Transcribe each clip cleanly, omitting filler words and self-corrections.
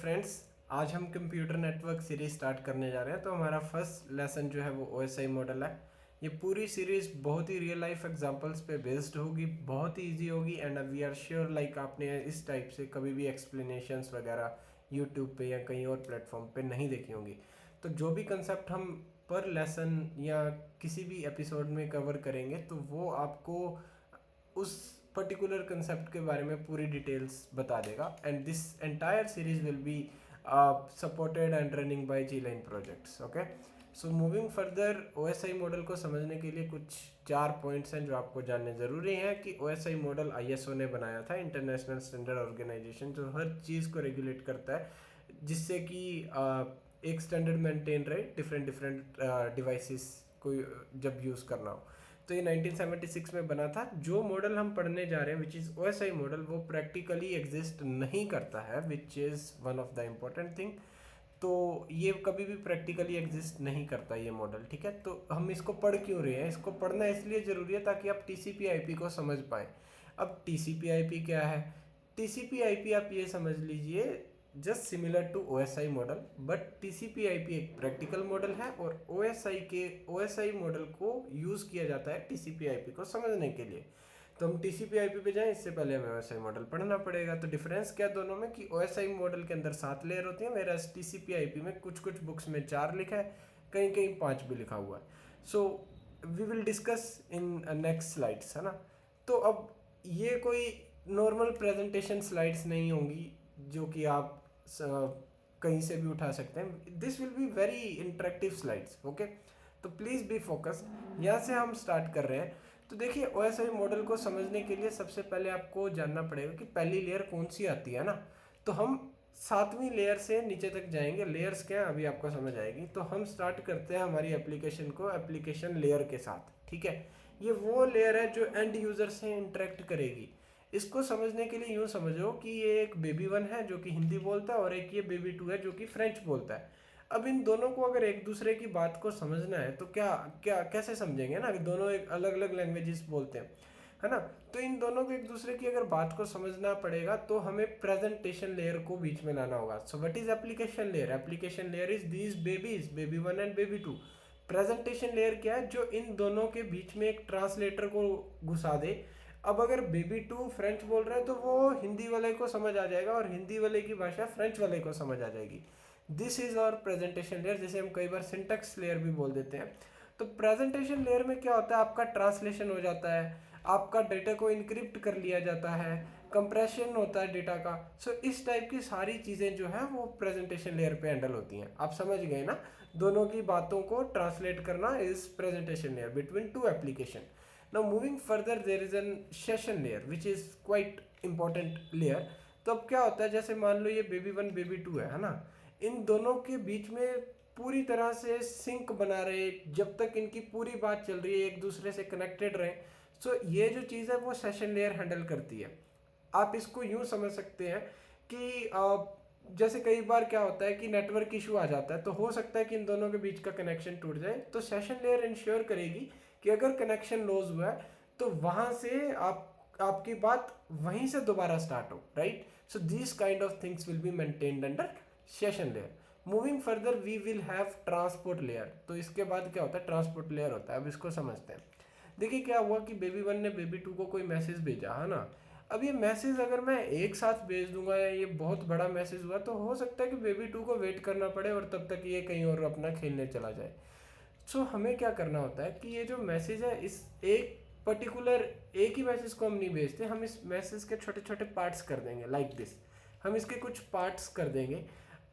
Friends, आज हम computer network series start करने जा रहे हैं। तो हमारा फर्स्ट लेसन जो है वो ओएसआई मॉडल है। ये पूरी सीरीज बहुत ही रियल लाइफ एग्जांपल्स पे बेस्ड होगी, बहुत ही इजी होगी and we are sure like आपने इस टाइप से कभी भी एक्सप्लेनेशंस वगैरह यूट्यूब पे या कहीं और प्लेटफॉर्म पे नहीं देखी होंगी। तो जो भी कंसेप्ट हम पर लेसन या किसी भी एपिसोड में कवर करेंगे तो वो आपको उस पर्टिकुलर कंसेप्ट के बारे में पूरी डिटेल्स बता देगा। And this entire series will be supported and running by G line projects. Okay, so moving further, OSI model को समझने के लिए कुछ 4 पॉइंट्स हैं जो आपको जानने ज़रूरी हैं। कि ओएसआई मॉडल आईएसओ ने बनाया था, इंटरनेशनल स्टैंडर्ड ऑर्गेनाइजेशन, जो हर चीज़ को रेगुलेट करता है जिससे कि एक स्टैंडर्ड मेंटेन रहे डिफरेंट डिफरेंट डिवाइसेस को जब यूज़ करना हो। तो ये 1976 में बना था। जो मॉडल हम पढ़ने जा रहे हैं विच इज़ ओएसआई मॉडल, वो प्रैक्टिकली एग्जिस्ट नहीं करता है, which is one of the important thing. तो ये कभी भी प्रैक्टिकली एग्जिस्ट नहीं करता ये मॉडल, ठीक है। तो हम इसको पढ़ क्यों रहे हैं? इसको पढ़ना इसलिए ज़रूरी है ताकि आप टीसीपी आईपी को समझ पाएँ। अब टीसीपी आईपी क्या है? टीसीपी आईपी आप ये समझ लीजिए, just similar to OSI model, but TCP IP एक प्रैक्टिकल मॉडल है और ओएसआई मॉडल को यूज़ किया जाता है टीसीपी आईपी को समझने के लिए। तो हम टीसीपी आईपी पे जाएं इससे पहले हमें ओएसआई मॉडल पढ़ना पड़ेगा। तो डिफरेंस क्या दोनों में? कि ओएसआई मॉडल के अंदर 7 लेयर होती हैं, मेरा टीसीपी आईपी में कुछ कुछ बुक्स में 4 लिखा है, कहीं कहीं 5 भी लिखा हुआ है। So we will discuss in next slides, है ना। तो अब ये कोई नॉर्मल प्रेजेंटेशन स्लाइड्स नहीं होंगी जो कि आप कहीं से भी उठा सकते हैं। This will be very interactive slides. Okay, तो प्लीज़ बी फोकस। यहाँ से हम स्टार्ट कर रहे हैं। तो देखिए, ओएसआई मॉडल को समझने के लिए सबसे पहले आपको जानना पड़ेगा कि पहली लेयर कौन सी आती है ना। तो हम 7वीं लेयर से नीचे तक जाएंगे। लेयर्स क्या है अभी आपको समझ आएगी। तो हम स्टार्ट करते हैं हमारी एप्लीकेशन को एप्लीकेशन लेयर के साथ, ठीक है। ये वो लेयर है जो एंड यूज़र से इंटरेक्ट करेगी। इसको समझने के लिए यूँ समझो कि ये एक बेबी 1 है जो कि हिंदी बोलता है और एक ये बेबी 2 है जो कि फ्रेंच बोलता है। अब इन दोनों को अगर एक दूसरे की बात को समझना है तो क्या क्या कैसे समझेंगे ना, कि दोनों एक अलग अलग लैंग्वेजेस बोलते हैं, है ना। तो इन दोनों को एक दूसरे की अगर बात को समझना पड़ेगा तो हमें प्रेजेंटेशन लेयर को बीच में लाना होगा। So what is application layer? Application layer is these babies, baby 1 and baby 2। Presentation layer क्या है? जो इन दोनों के बीच में एक ट्रांसलेटर को घुसा दे। अब अगर बेबी 2 फ्रेंच बोल रहा है तो वो हिंदी वाले को समझ आ जाएगा और हिंदी वाले की भाषा फ्रेंच वाले को समझ आ जाएगी। This is our presentation layer, जिसे हम कई बार सिंटेक्स लेयर भी बोल देते हैं। तो प्रेजेंटेशन लेयर में क्या होता है? आपका ट्रांसलेशन हो जाता है, आपका डेटा को इनक्रिप्ट कर लिया जाता है, कंप्रेशन होता है डेटा का। सो इस टाइप की सारी चीज़ें जो है वो प्रेजेंटेशन लेयर पे हैंडल होती हैं। आप समझ गए ना? दोनों की बातों को ट्रांसलेट करना is presentation layer between two application. Now moving further, there is an session layer which is quite important layer. तो अब क्या होता है, जैसे मान लो ये बेबी 1 बेबी 2 है ना। इन दोनों के बीच में पूरी तरह से सिंक बना रहे, जब तक इनकी पूरी बात चल रही है, एक दूसरे से कनेक्टेड रहे। सो ये जो चीज़ है वो सेशन लेयर हैंडल करती है। आप इसको यूँ समझ सकते हैं कि जैसे कई बार क्या होता है कि नेटवर्क इशू आ जाता है, तो हो सकता है कि इन दोनों के बीच का कनेक्शन टूट जाए। तो सेशन लेयर इंश्योर करेगी कि अगर कनेक्शन लॉस हुआ है तो वहाँ से आपकी बात वहीं से दोबारा स्टार्ट हो, right. So this kind of things will be maintained under session layer. Moving further we will have transport layer. तो इसके बाद क्या होता है? ट्रांसपोर्ट लेयर होता है। अब इसको समझते हैं। देखिए क्या हुआ कि बेबी 1 ने बेबी 2 को कोई मैसेज भेजा, है ना। अब ये मैसेज अगर मैं एक साथ भेज दूंगा या ये बहुत बड़ा मैसेज हुआ तो हो सकता है कि बेबी 2 को वेट करना पड़े और तब तक ये कहीं और अपना खेलने चला जाए। सो हमें क्या करना होता है कि ये जो मैसेज है, इस एक पर्टिकुलर एक ही मैसेज को हम नहीं भेजते, हम इस मैसेज के छोटे छोटे पार्ट्स कर देंगे लाइक दिस। हम इसके कुछ पार्ट्स कर देंगे।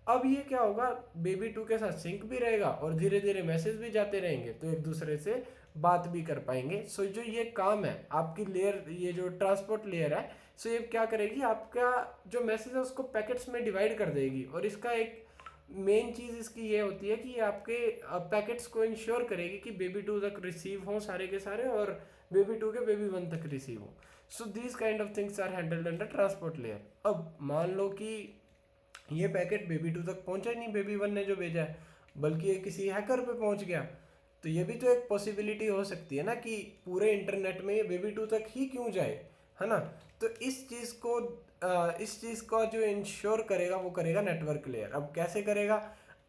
अब ये क्या होगा? बेबी 2 के साथ सिंक भी रहेगा और धीरे धीरे मैसेज भी जाते रहेंगे, तो एक दूसरे से बात भी कर पाएंगे। सो जो ये काम है आपकी लेयर, ये जो ट्रांसपोर्ट लेयर है, सो ये क्या करेगी? आपका जो मैसेज है उसको पैकेट्स में डिवाइड कर देगी। और इसका एक मेन चीज़ इसकी ये होती है कि आपके पैकेट्स को इंश्योर करेगी कि बेबी 2 तक रिसीव हों सारे के सारे, और बेबी 2 के बेबी 1 तक रिसीव हों। So these kind of things are handled under transport layer. अब मान लो कि ये पैकेट बेबी 2 तक पहुंचा ही नहीं, बेबी 1 ने जो भेजा है, बल्कि ये किसी हैकर पे पहुंच गया। तो ये भी तो एक पॉसिबिलिटी हो सकती है ना कि पूरे इंटरनेट में ये बेबी 2 तक ही क्यों जाए, है ना। तो इस चीज़ को इस चीज़ का जो इंश्योर करेगा वो करेगा नेटवर्क लेयर। अब कैसे करेगा?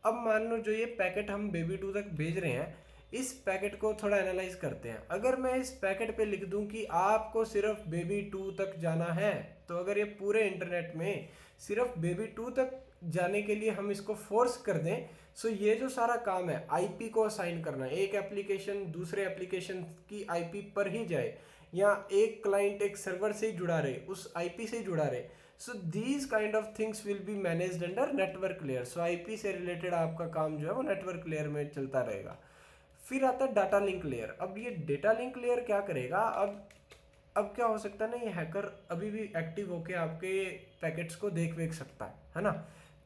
अब मान लो जो ये पैकेट हम बेबी 2 तक भेज रहे हैं, इस पैकेट को थोड़ा एनालाइज करते हैं। अगर मैं इस पैकेट पे लिख दूं कि आपको सिर्फ बेबी 2 तक जाना है, तो अगर ये पूरे इंटरनेट में सिर्फ बेबी 2 तक जाने के लिए हम इसको फोर्स कर दें, सो ये जो सारा काम है आईपी को असाइन करना, एक एप्लीकेशन दूसरे एप्लीकेशन की आईपी पर ही जाए, या एक क्लाइंट एक सर्वर से ही जुड़ा रहे, उस आईपी से ही जुड़ा रहे, सो these kind of things will be managed under network layer. So IP से रिलेटेड आपका काम जो है वो नेटवर्क लेयर में चलता रहेगा। फिर आता है डाटा लिंक लेयर। अब ये डाटा लिंक लेयर क्या करेगा? अब क्या हो सकता है ना, ये हैकर अभी भी एक्टिव होके आपके पैकेट्स को देख सकता है ना।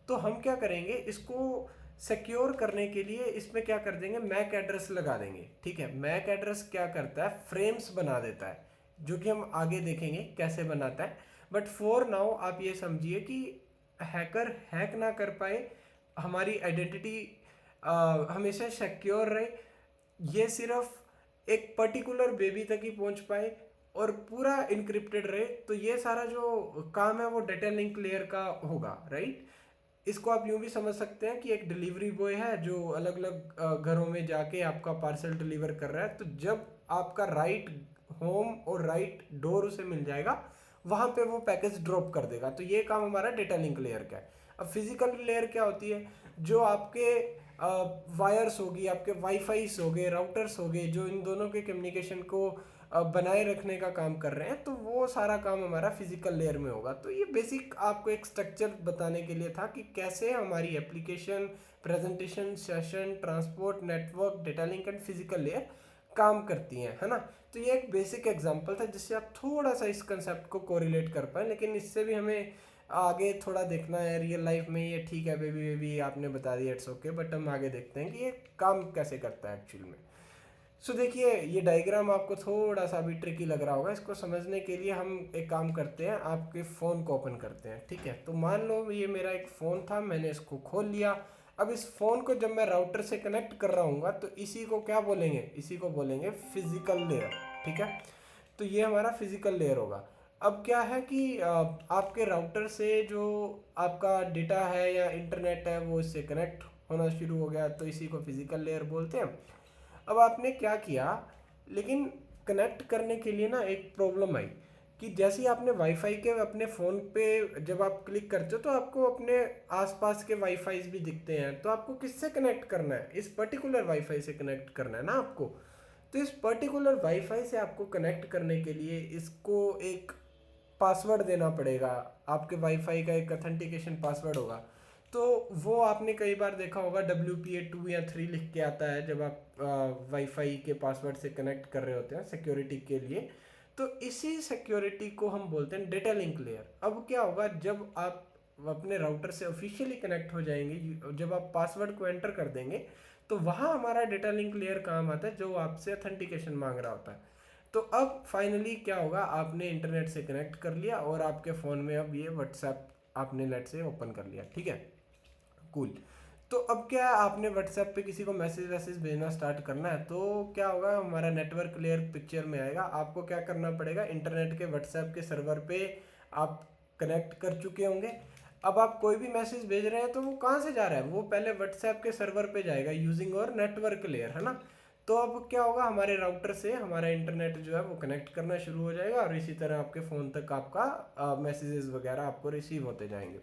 तो हम क्या करेंगे, इसको सिक्योर करने के लिए इसमें क्या कर देंगे, मैक एड्रेस लगा देंगे। ठीक है, मैक एड्रेस क्या करता है, फ्रेम्स बना देता है, जो कि हम आगे देखेंगे कैसे बनाता है। बट फॉर नाउ आप ये समझिए कि हैकर हैक ना कर पाए, हमारी आइडेंटिटी हमेशा सिक्योर रहे, ये सिर्फ एक पर्टिकुलर बेबी तक ही पहुंच पाए और पूरा इनक्रिप्टेड रहे। तो ये सारा जो काम है वो डाटा लिंक लेयर का होगा, राइट। इसको आप यूं भी समझ सकते हैं कि एक डिलीवरी बॉय है जो अलग अलग घरों में जाके आपका पार्सल डिलीवर कर रहा है। तो जब आपका राइट होम और राइट डोर उसे मिल जाएगा, वहां पे वो पैकेज ड्रॉप कर देगा। तो ये काम हमारा डेटा लिंक लेयर का है। अब फिजिकल लेयर क्या होती है, जो आपके वायर्स होगी, आपके वाईफाईस हो गए, राउटर्स हो गए, जो इन दोनों के कम्युनिकेशन को बनाए रखने का काम कर रहे हैं, तो वो सारा काम हमारा फिजिकल लेयर में होगा। तो ये बेसिक आपको एक स्ट्रक्चर बताने के लिए था कि कैसे हमारी application, presentation, session, transport, network, data link and physical layer काम करती हैं, है ना। तो ये एक बेसिक एग्जांपल था जिससे आप थोड़ा सा इस कंसेप्ट को कोरिलेट कर पाए। लेकिन इससे भी हमें आगे थोड़ा देखना है रियल लाइफ में। ये ठीक है बेबी बेबी आपने बता दिया, इट्स ओके, बट हम आगे देखते हैं कि ये काम कैसे करता है एक्चुअल में। सो देखिए, ये डायग्राम आपको थोड़ा सा भी ट्रिकी लग रहा होगा। इसको समझने के लिए हम एक काम करते हैं, आपके फ़ोन को ओपन करते हैं। ठीक है, तो मान लो ये मेरा एक फ़ोन था, मैंने इसको खोल लिया। अब इस फ़ोन को जब मैं राउटर से कनेक्ट कर रहा हूँ, तो इसी को क्या बोलेंगे, इसी को बोलेंगे फिजिकल लेयर। ठीक है, तो ये हमारा फिजिकल लेयर होगा। अब क्या है कि आपके राउटर से जो आपका डेटा है या इंटरनेट है वो इससे कनेक्ट होना शुरू हो गया, तो इसी को फिजिकल लेयर बोलते हैं। अब आपने क्या किया, लेकिन कनेक्ट करने के लिए ना एक प्रॉब्लम आई कि जैसे ही आपने वाईफाई के अपने फ़ोन पे जब आप क्लिक करते हो, तो आपको अपने आसपास के वाईफाई भी दिखते हैं। तो आपको किससे कनेक्ट करना है, इस पर्टिकुलर वाईफाई से कनेक्ट करना है ना आपको। तो इस पर्टिकुलर वाईफाई से आपको कनेक्ट करने के लिए इसको एक पासवर्ड देना पड़ेगा। आपके वाईफाई का एक ऑथेंटिकेशन पासवर्ड होगा। तो वो आपने कई बार देखा होगा, WPA 2 या 3 लिख के आता है जब आप वाईफाई के पासवर्ड से कनेक्ट कर रहे होते हैं सिक्योरिटी के लिए। तो इसी सिक्योरिटी को हम बोलते हैं डेटा लिंक लेयर। अब क्या होगा, जब आप अपने राउटर से ऑफिशियली कनेक्ट हो जाएंगे, जब आप पासवर्ड को एंटर कर देंगे, तो वहाँ हमारा डेटा लिंक लेयर काम आता है, जो आपसे ऑथेंटिकेशन मांग रहा होता है। तो अब फाइनली क्या होगा, आपने इंटरनेट से कनेक्ट कर लिया और आपके फ़ोन में अब ये व्हाट्सएप आपने नेट से ओपन कर लिया। ठीक है, कूल। तो अब क्या है, आपने व्हाट्सएप पे किसी को मैसेज वैसेज भेजना स्टार्ट करना है, तो क्या होगा, हमारा नेटवर्क लेयर पिक्चर में आएगा। आपको क्या करना पड़ेगा, इंटरनेट के व्हाट्सएप के सर्वर पे आप कनेक्ट कर चुके होंगे। अब आप कोई भी मैसेज भेज रहे हैं तो वो कहाँ से जा रहा है, वो पहले व्हाट्सएप के सर्वर पे जाएगा यूजिंग और नेटवर्क लेयर, है ना। तो अब क्या होगा, हमारे राउटर से हमारा इंटरनेट जो है वो कनेक्ट करना शुरू हो जाएगा और इसी तरह आपके फ़ोन तक आपका मैसेजेस वगैरह आपको रिसीव होते जाएंगे।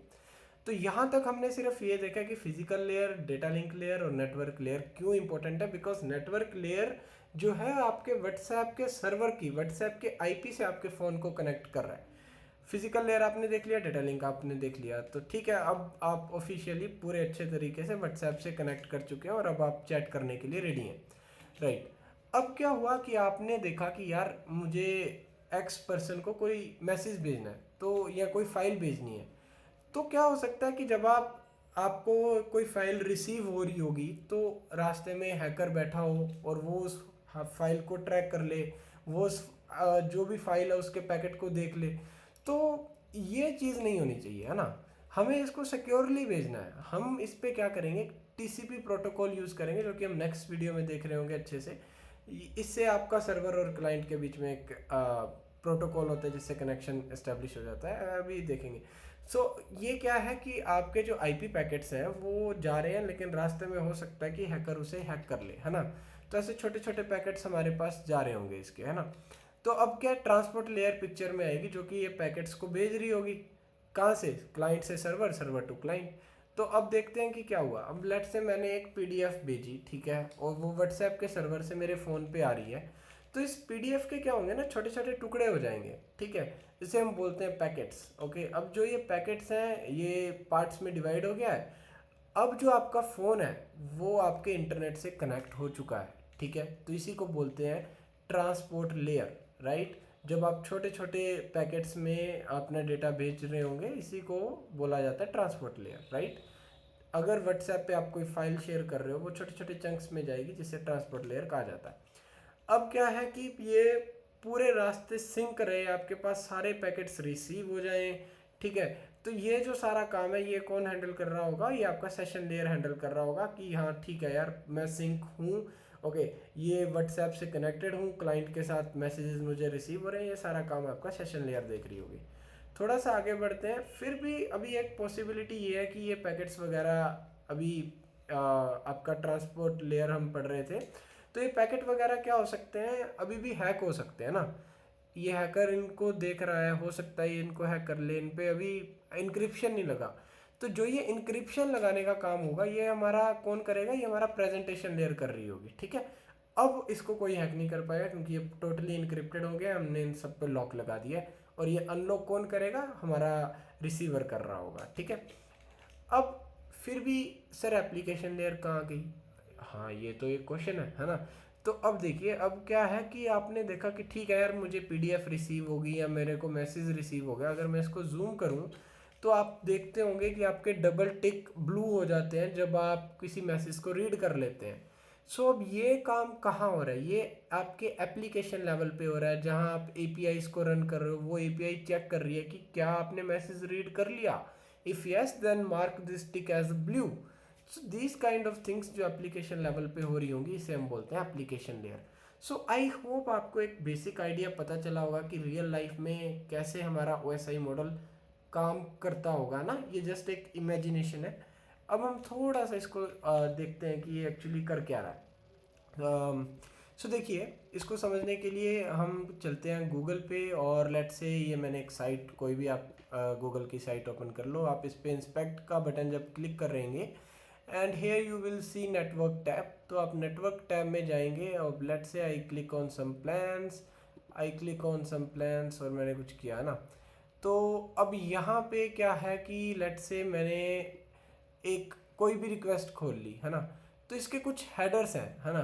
तो यहाँ तक हमने सिर्फ ये देखा कि physical layer, data link layer और नेटवर्क लेयर क्यों इंपॉर्टेंट है। बिकॉज नेटवर्क लेयर जो है आपके व्हाट्सएप के सर्वर की, व्हाट्सएप के आईपी से आपके फ़ोन को कनेक्ट कर रहा है। फिजिकल लेयर आपने देख लिया, डेटा लिंक आपने देख लिया, तो ठीक है, अब आप ऑफिशियली पूरे अच्छे तरीके से व्हाट्सएप से कनेक्ट कर चुके हैं और अब आप चैट करने के लिए रेडी हैं, राइट। अब क्या हुआ कि आपने देखा कि यार मुझे एक्स पर्सन को कोई मैसेज भेजना है, तो या कोई फाइल भेजनी है। तो क्या हो सकता है कि जब आपको कोई फाइल रिसीव हो रही होगी, तो रास्ते में हैकर बैठा हो और वो उस फाइल को ट्रैक कर ले, वो उस जो भी फाइल है उसके पैकेट को देख ले। तो ये चीज़ नहीं होनी चाहिए, है ना। हमें इसको सिक्योरली भेजना है। हम इस पे क्या करेंगे, TCP प्रोटोकॉल यूज़ करेंगे, जो कि हम नेक्स्ट वीडियो में देख रहे होंगे अच्छे से। इससे आपका सर्वर और क्लाइंट के बीच में एक प्रोटोकॉल होता है जिससे कनेक्शन एस्टेब्लिश हो जाता है, अभी देखेंगे। ये क्या है कि आपके जो आईपी पैकेट्स हैं वो जा रहे हैं, लेकिन रास्ते में हो सकता है कि हैकर उसे हैक कर ले, है ना। तो ऐसे छोटे छोटे पैकेट्स हमारे पास जा रहे होंगे इसके, है ना। तो अब क्या ट्रांसपोर्ट लेयर पिक्चर में आएगी, जो कि ये पैकेट्स को भेज रही होगी। कहाँ से? क्लाइंट से सर्वर, सर्वर टू क्लाइंट। तो अब देखते हैं कि क्या हुआ। अब लेट से मैंने एक पीडीएफ भेजी, ठीक है, और वो व्हाट्सएप के सर्वर से मेरे फ़ोन पे आ रही है। तो इस पीडीएफ के क्या होंगे ना, छोटे छोटे टुकड़े हो जाएंगे, ठीक है। इसे हम बोलते हैं पैकेट्स। ओके, अब जो ये पैकेट्स हैं ये पार्ट्स में डिवाइड हो गया है। अब जो आपका फ़ोन है वो आपके इंटरनेट से कनेक्ट हो चुका है, ठीक है। तो इसी को बोलते हैं ट्रांसपोर्ट लेयर, राइट। जब आप छोटे छोटे पैकेट्स में अपना डेटा भेज रहे होंगे, इसी को बोला जाता है ट्रांसपोर्ट लेयर, राइट। अगर व्हाट्सएप पे आप कोई फाइल शेयर कर रहे हो, वो छोटे छोटे चंक्स में जाएगी, जिसे ट्रांसपोर्ट लेयर कहा जाता है। अब क्या है कि ये पूरे रास्ते सिंक रहे, आपके पास सारे पैकेट्स रिसीव हो जाएं, ठीक है। तो ये जो सारा काम है ये कौन हैंडल कर रहा होगा? ये आपका सेशन लेयर हैंडल कर रहा होगा कि हाँ ठीक है यार, मैं सिंक हूँ, ओके, ये व्हाट्सएप से कनेक्टेड हूँ, क्लाइंट के साथ मैसेजेस मुझे रिसीव हो रहे हैं, ये सारा काम आपका सेशन लेयर देख रही होगी। थोड़ा सा आगे बढ़ते हैं। फिर भी अभी एक पॉसिबिलिटी ये है कि ये पैकेट्स वगैरह अभी आपका ट्रांसपोर्ट लेयर हम पढ़ रहे थे, तो ये पैकेट वगैरह क्या हो सकते हैं, अभी भी हैक हो सकते हैं ना। ये हैकर इनको देख रहा है, हो सकता है ये इनको हैक कर ले, इन पे अभी इंक्रिप्शन नहीं लगा। तो जो ये इंक्रिप्शन लगाने का काम होगा ये हमारा कौन करेगा? ये हमारा प्रेजेंटेशन लेयर कर रही होगी, ठीक है। अब इसको कोई हैक नहीं कर पाएगा क्योंकि ये टोटली इंक्रिप्टेड हो गया, हमने इन सब पे लॉक लगा दिया है। और ये अनलॉक कौन करेगा? हमारा रिसीवर कर रहा होगा, ठीक है। अब फिर भी सर एप्लीकेशन लेयर कहाँ गई? हाँ, ये तो एक क्वेश्चन है ना। तो अब देखिए, अब क्या है कि आपने देखा कि ठीक है यार, मुझे पीडीएफ रिसीव होगी या मेरे को मैसेज रिसीव हो गया। अगर मैं इसको जूम करूँ तो आप देखते होंगे कि आपके डबल टिक ब्लू हो जाते हैं जब आप किसी मैसेज को रीड कर लेते हैं। अब ये काम कहाँ हो रहा है? ये आपके एप्लीकेशन लेवल पे हो रहा है, जहाँ आप एपीआईज को रन कर रहे हो। वो एपीआई चेक कर रही है कि क्या आपने मैसेज रीड कर लिया। If yes, then mark this tick as blue. So these kind of things जो एप्लीकेशन लेवल पे हो रही होंगी, इसे हम बोलते हैं application layer. So I hope आपको एक बेसिक आइडिया पता चला होगा कि रियल लाइफ में कैसे हमारा ओएसआई मॉडल काम करता होगा ना। ये जस्ट एक इमेजिनेशन है। अब हम थोड़ा सा इसको देखते हैं कि ये एक्चुअली कर क्या रहा है। देखिए, इसको समझने के लिए हम चलते हैं गूगल पे, और लेट से ये मैंने एक साइट, कोई भी आप गूगल की साइट ओपन कर लो। आप इस पे इंस्पेक्ट का बटन जब क्लिक कर रहेंगे, and here you will see network tab. तो आप नेटवर्क टैब में जाएंगे और let say I click on some plans, और मैंने कुछ किया ना। तो अब यहाँ पे क्या है कि लेट से मैंने एक कोई भी रिक्वेस्ट खोल ली, है ना। तो इसके कुछ हेडर्स हैं, है ना,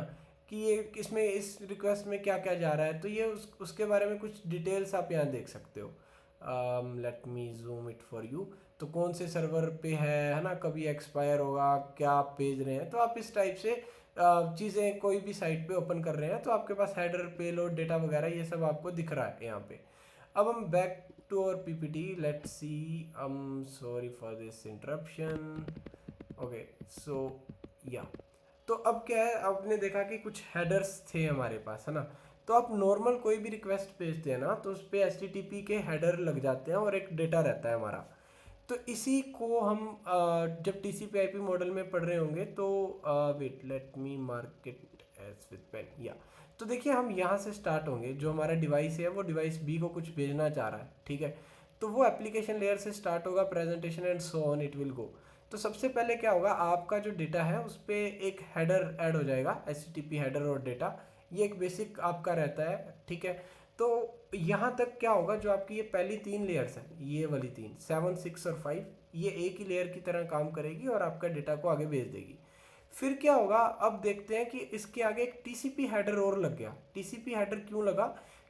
कि ये इसमें इस रिक्वेस्ट में क्या क्या जा रहा है। तो ये उसके बारे में कुछ डिटेल्स आप यहाँ देख सकते हो। Let me zoom it for you. तो कौन से सर्वर पे है ना, कभी एक्सपायर होगा, क्या आप भेज रहे हैं। तो आप इस टाइप से चीज़ें कोई भी साइट पे ओपन कर रहे हैं तो आपके पास हेडर, पेलोड, डेटा वगैरह ये सब आपको दिख रहा है यहाँ पे। अब हम back to our PPT, let's see. Sorry for this interruption. Okay, या तो अब क्या है, आपने देखा कि कुछ हेडर्स थे हमारे पास, है ना। तो आप नॉर्मल कोई भी रिक्वेस्ट भेजते हैं ना, तो उस पर HTTP के हेडर लग जाते हैं और एक डेटा रहता है हमारा। तो इसी को हम जब TCP/IP मॉडल में पढ़ रहे होंगे तो wait, let me mark it as with pen, yeah. तो देखिए, हम यहाँ से स्टार्ट होंगे। जो हमारा डिवाइस है वो डिवाइस बी को कुछ भेजना चाह रहा है, ठीक है। तो वो एप्लीकेशन लेयर से स्टार्ट होगा, presentation and so on it will go. तो सबसे पहले क्या होगा, आपका जो डेटा है उस पर एक हेडर ऐड हो जाएगा, HTTP हेडर और डेटा। ये एक बेसिक आपका रहता है, ठीक है। तो यहाँ तक क्या होगा, जो आपकी ये पहली 3 लेयर्स हैं, ये वाली 3, 7, 6 और 5, ये एक ही लेयर की तरह काम करेगी और आपका डेटा को आगे भेज देगी। फिर क्या होगा, अब देखते हैं कि इसके आगे एक TCP हेडर और लग गया। TCP हेडर क्यों लगा?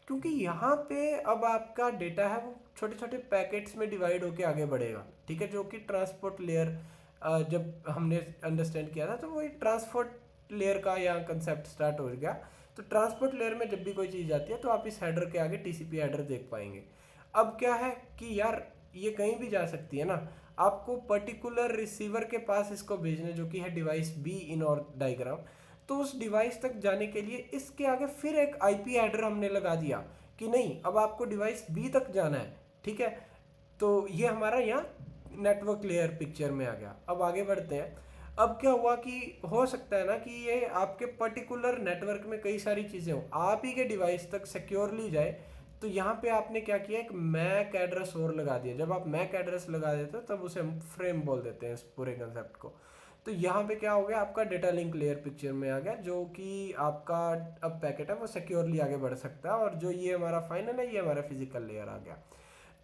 क्योंकि यहाँ पे अब आपका डेटा है वो छोटे छोटे पैकेट्स में डिवाइड होके आगे बढ़ेगा, ठीक है। जो कि ट्रांसपोर्ट लेयर, जब हमने अंडरस्टैंड किया था तो वो ट्रांसपोर्ट लेयर का यहाँ कंसेप्ट स्टार्ट हो गया। तो ट्रांसपोर्ट लेयर में जब भी कोई चीज़ आती है तो आप इस हेडर के आगे TCP हेडर देख पाएंगे। अब क्या है कि यार, ये कहीं भी जा सकती है ना। आपको पर्टिकुलर रिसीवर के पास इसको भेजने, जो कि है डिवाइस बी इन और डायग्राम। तो उस डिवाइस तक जाने के लिए इसके आगे फिर एक IP हेडर हमने लगा दिया कि नहीं अब आपको डिवाइस बी तक जाना है, ठीक है। तो ये हमारा यहाँ नेटवर्क लेयर पिक्चर में आ गया। अब आगे बढ़ते हैं। अब क्या हुआ कि हो सकता है ना कि ये आपके पर्टिकुलर नेटवर्क में कई सारी चीज़ें हो, आप ही के डिवाइस तक सिक्योरली जाए। तो यहाँ पे आपने क्या किया, एक मैक एड्रेस और लगा दिया। जब आप मैक एड्रेस लगा देते हो तब उसे हम फ्रेम बोल देते हैं इस पूरे कंसेप्ट को। तो यहाँ पे क्या हो गया, आपका डेटा लिंक लेयर पिक्चर में आ गया, जो कि आपका अब पैकेट है वो सिक्योरली आगे बढ़ सकता है। और जो ये हमारा फाइनल है, ये हमारा फिजिकल लेयर आ गया।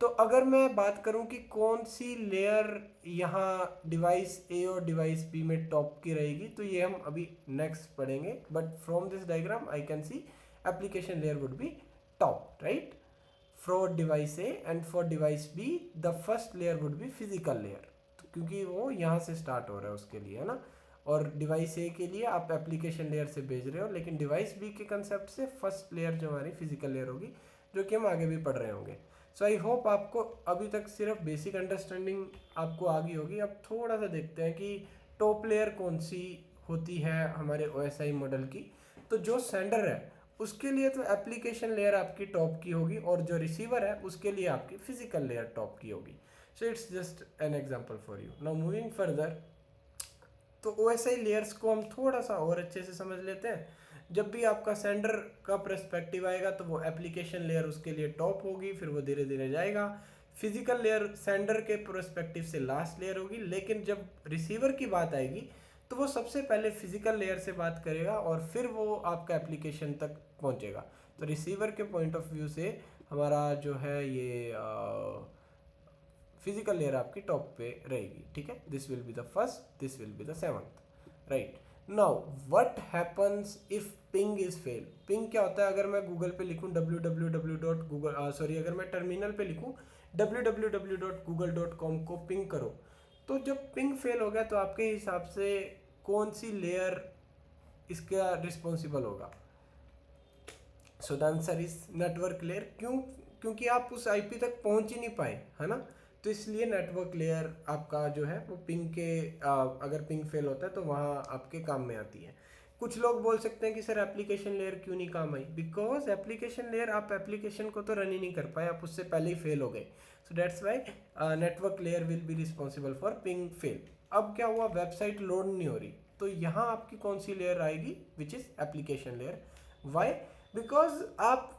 तो अगर मैं बात करूं कि कौन सी लेयर यहाँ डिवाइस ए और डिवाइस बी में टॉप की रहेगी, तो ये हम अभी नेक्स्ट पढ़ेंगे। But from this diagram I can see application layer would be top, right, for device A and for device be the first layer would be physical layer, क्योंकि वो यहाँ से स्टार्ट हो रहा है उसके लिए, है ना। और डिवाइस ए के लिए आप एप्लीकेशन लेयर से भेज रहे हो, लेकिन डिवाइस बी के कंसेप्ट से फर्स्ट लेयर जो हमारी फिजिकल लेयर होगी, जो कि हम आगे भी पढ़ रहे होंगे। सो आई होप आपको अभी तक सिर्फ बेसिक अंडरस्टैंडिंग आपको आ गई होगी। अब थोड़ा सा देखते हैं कि टॉप लेयर कौन सी होती है हमारे OSI मॉडल की। तो जो सेंडर है उसके लिए तो एप्लीकेशन लेयर आपकी टॉप की होगी, और जो रिसीवर है उसके लिए आपकी फिजिकल लेयर टॉप की होगी। So it's just an example for you. Now moving further, तो OSI लेयर्स को हम थोड़ा सा और अच्छे से समझ लेते हैं। जब भी आपका सेंडर का पर्सपेक्टिव आएगा तो वो एप्लीकेशन लेयर उसके लिए टॉप होगी, फिर वो धीरे धीरे जाएगा। फिजिकल लेयर सेंडर के पर्सपेक्टिव से लास्ट लेयर होगी, लेकिन जब रिसीवर की बात आएगी तो वो सबसे पहले फिजिकल लेयर से बात करेगा और फिर वो आपका एप्लीकेशन तक पहुंचेगा। तो रिसीवर के पॉइंट ऑफ व्यू से हमारा जो है ये फिजिकल लेयर आपकी टॉप पे रहेगी, ठीक है। This will be the first, this will be the seventh, right. Now what happens if ping is fail. Ping क्या होता है, अगर मैं गूगल पे लिखूं अगर मैं टर्मिनल पे लिखूं www.google.com को पिंग करो, तो जब पिंग फेल हो गया तो आपके हिसाब से कौन सी लेयर इसका रिस्पॉन्सिबल होगा। So the answer is network layer. क्यों? क्योंकि आप उस आईपी तक पहुंच ही नहीं पाए, है ना। तो इसलिए नेटवर्क लेयर आपका जो है वो पिंग के अगर पिंग फेल होता है तो वहाँ आपके काम में आती है। कुछ लोग बोल सकते हैं कि सर एप्लीकेशन लेयर क्यों नहीं काम आई। बिकॉज एप्लीकेशन लेयर, आप एप्लीकेशन को तो रन ही नहीं कर पाए, आप उससे पहले ही फेल हो गए। So that's why network layer will be responsible for ping fail. अब क्या हुआ, वेबसाइट लोड नहीं हो रही, तो यहाँ आपकी कौन सी लेयर आएगी, which is application layer. Why? Because आप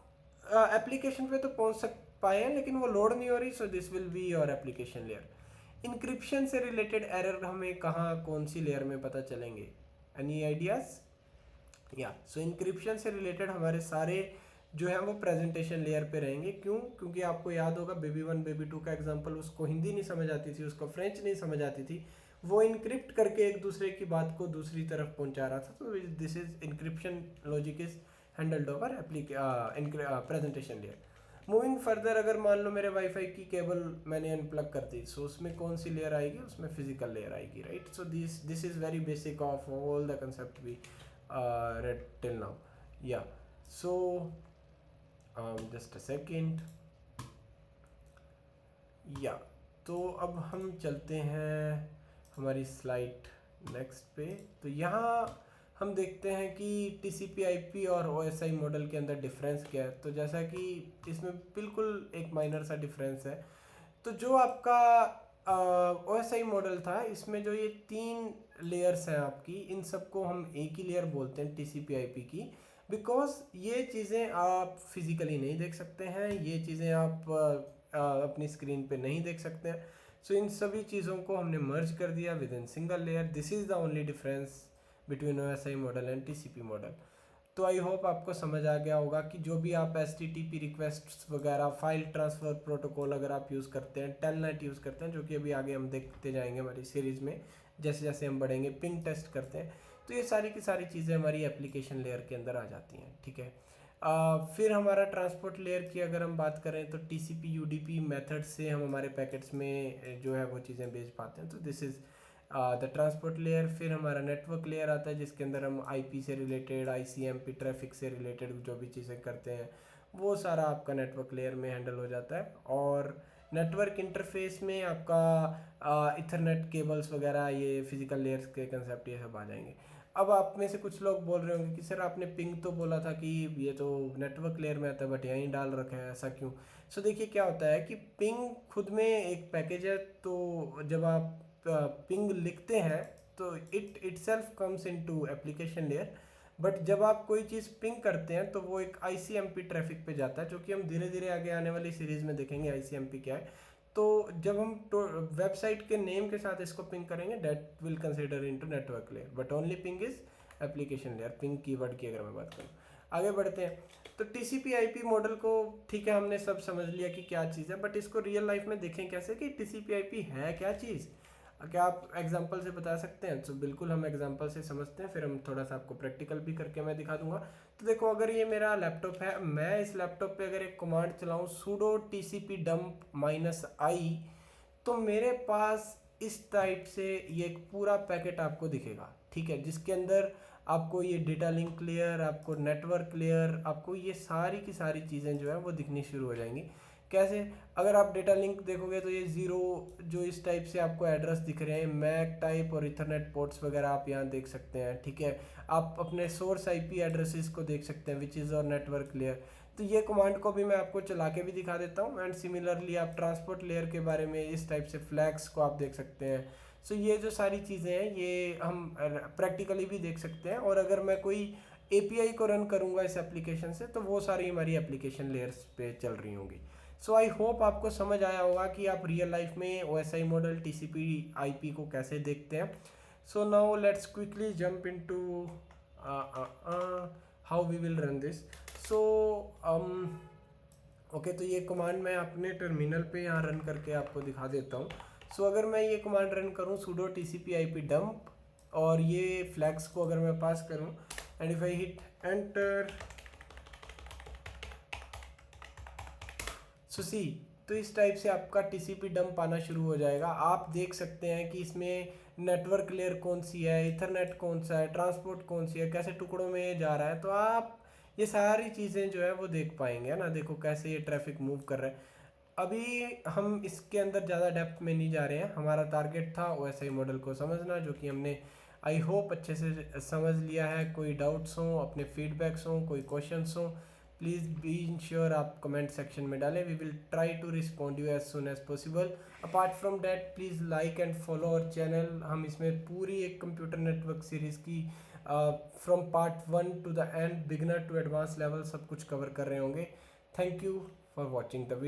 एप्लीकेशन पे तो पहुंच पाए हैं लेकिन वो लोड नहीं हो रही। So this will be your application layer. Encryption से रिलेटेड एरर हमें कहाँ कौन सी लेयर में पता चलेंगे, एनी आइडियाज? या सो इंक्रिप्शन से रिलेटेड हमारे सारे जो है वो प्रेजेंटेशन लेयर पे रहेंगे। क्यों? क्योंकि आपको याद होगा बेबी 1 बेबी 2 का एग्जांपल, उसको हिंदी नहीं समझ आती थी, उसको फ्रेंच नहीं समझ आती थी, वो इनक्रिप्ट करके एक दूसरे की बात को दूसरी तरफ पहुंचा रहा था। तो this is encryption logic is handled over presentation layer. Moving further, अगर मान लो मेरे वाईफाई की केबल मैंने अनप्लग कर दी, सो उसमें कौन सी लेयर आएगी, उसमें फिजिकल लेयर आएगी, right. So this is very basic of all the concept we read till now. Yeah, so just a second. Yeah, तो अब हम चलते हैं हमारी स्लाइड नेक्स्ट पे। तो यहाँ हम देखते हैं कि TCP/IP और OSI मॉडल के अंदर डिफरेंस क्या है। तो जैसा कि इसमें बिल्कुल एक माइनर सा डिफरेंस है। तो जो आपका OSI मॉडल था, इसमें जो ये 3 लेयर्स हैं आपकी, इन सबको हम एक ही लेयर बोलते हैं TCP/IP की। बिकॉज ये चीज़ें आप फिजिकली नहीं देख सकते हैं, ये चीज़ें आप अपनी स्क्रीन पे नहीं देख सकते हैं। सो इन सभी चीज़ों को हमने मर्ज कर दिया with in single layer. This is the only difference between OSI model and TCP model. तो आई होप आपको समझ आ गया होगा कि जो भी आप HTTP रिक्वेस्ट वगैरह, फाइल ट्रांसफ़र प्रोटोकॉल अगर आप यूज़ करते हैं, टेलनेट यूज़ करते हैं, जो कि अभी आगे हम देखते जाएंगे हमारी सीरीज़ में, जैसे जैसे हम बढ़ेंगे, पिंग टेस्ट करते हैं, तो ये सारी की सारी चीज़ें हमारी एप्लीकेशन लेयर के अंदर आ जाती हैं, ठीक है। फिर हमारा ट्रांसपोर्ट लेयर की अगर हम बात करें तो TCP UDP मेथड से हम हमारे पैकेट्स में जो है वो चीज़ें भेज पाते हैं। तो this is the transport layer. फिर हमारा नेटवर्क लेयर आता है, जिसके अंदर हम IP से रिलेटेड, ICMP ट्रैफिक से रिलेटेड जो भी चीज़ें करते हैं, वो सारा आपका नेटवर्क लेयर में हैंडल हो जाता है। और नेटवर्क इंटरफेस में आपका इथरनेट केबल्स वगैरह, ये फिजिकल लेयर्स के कंसेप्ट ये सब आ जाएंगे। अब आप में से कुछ लोग बोल रहे होंगे कि सर आपने पिंग तो बोला था कि ये तो नेटवर्क लेयर में आता है, बट यहीं डाल रखा है, ऐसा क्यों? सो देखिए क्या होता है कि पिंग खुद में एक पैकेज है। तो जब आप पिंग लिखते हैं तो it itself comes into application layer, but जब आप कोई चीज़ पिंग करते हैं तो वो एक आईसीएमपी ट्रैफिक पे जाता है, जो कि हम धीरे धीरे आगे आने वाली सीरीज में देखेंगे आईसीएमपी क्या है। तो जब हम वेबसाइट के नेम के साथ इसको पिंग करेंगे, that will consider into network layer, but only ping is application layer. Ping keyword की अगर मैं बात करूँ, आगे बढ़ते हैं। तो टीसीपी आईपी मॉडल को ठीक है हमने सब समझ लिया कि क्या चीज़ है, बट इसको रियल लाइफ में देखें कैसे कि टीसीपी आईपी है क्या चीज़। क्या आप एग्जांपल से बता सकते हैं? तो बिल्कुल हम एग्जांपल से समझते हैं, फिर हम थोड़ा सा आपको प्रैक्टिकल भी करके मैं दिखा दूंगा। तो देखो, अगर ये मेरा लैपटॉप है, मैं इस लैपटॉप पे अगर एक command चलाऊं sudo tcp dump -i, तो मेरे पास इस टाइप से ये एक पूरा पैकेट आपको दिखेगा, ठीक है, जिसके अंदर आपको ये डेटा लिंक लेयर, आपको नेटवर्क लेयर, आपको ये सारी की सारी चीज़ें जो है वो दिखनी शुरू हो जाएंगी। कैसे? अगर आप डेटा लिंक देखोगे तो ये ज़ीरो जो इस टाइप से आपको एड्रेस दिख रहे हैं, मैक टाइप और इथरनेट पोर्ट्स वगैरह आप यहाँ देख सकते हैं, ठीक है। आप अपने सोर्स आईपी एड्रेसेस को देख सकते हैं, विच इज़ और नेटवर्क लेयर। तो ये कमांड को भी मैं आपको चला के भी दिखा देता हूँ। एंड सिमिलरली आप ट्रांसपोर्ट लेयर के बारे में इस टाइप से फ्लैग्स को आप देख सकते हैं। सो ये जो सारी चीज़ें हैं ये हम प्रैक्टिकली भी देख सकते हैं, और अगर मैं कोई एपीआई को रन करूँगा इस एप्लीकेशन से तो वो सारी हमारी एप्लीकेशन लेयर्स पे चल रही होंगी। सो आई होप आपको समझ आया होगा कि आप रियल लाइफ में ओएसआई मॉडल टीसीपी आईपी को कैसे देखते हैं। So now let's quickly jump into how we will run this. So okay, तो ये कमांड मैं अपने टर्मिनल पे यहाँ रन करके आपको दिखा देता हूँ। सो अगर मैं ये कमांड रन करूँ sudo tcp ip dump, और ये फ्लैग्स को अगर मैं पास करूँ, and if I hit enter, so see, तो इस टाइप से आपका टीसीपी डंप आना शुरू हो जाएगा। आप देख सकते हैं कि इसमें नेटवर्क लेयर कौन सी है, इथरनेट कौन सा है, ट्रांसपोर्ट कौन सी है, कैसे टुकड़ों में ये जा रहा है। तो आप ये सारी चीज़ें जो है वो देख पाएंगे, है ना। देखो कैसे ये ट्रैफिक मूव कर रहा है। अभी हम इसके अंदर ज़्यादा डेप्थ में नहीं जा रहे हैं, हमारा टारगेट था ओएसआई मॉडल को समझना, जो कि हमने आई होप अच्छे से समझ लिया है। कोई डाउट्स हों, अपने फीडबैक्स हों, कोई क्वेश्चंस हों, प्लीज़ बी इंश्योर आप कमेंट सेक्शन में डालें। We will try to respond you as soon as possible. Apart from that please like and follow our channel. हम इसमें पूरी एक कंप्यूटर नेटवर्क सीरीज़ की from part 1 to the end, beginner to advance level सब कुछ cover कर रहे होंगे। Thank you for watching the video.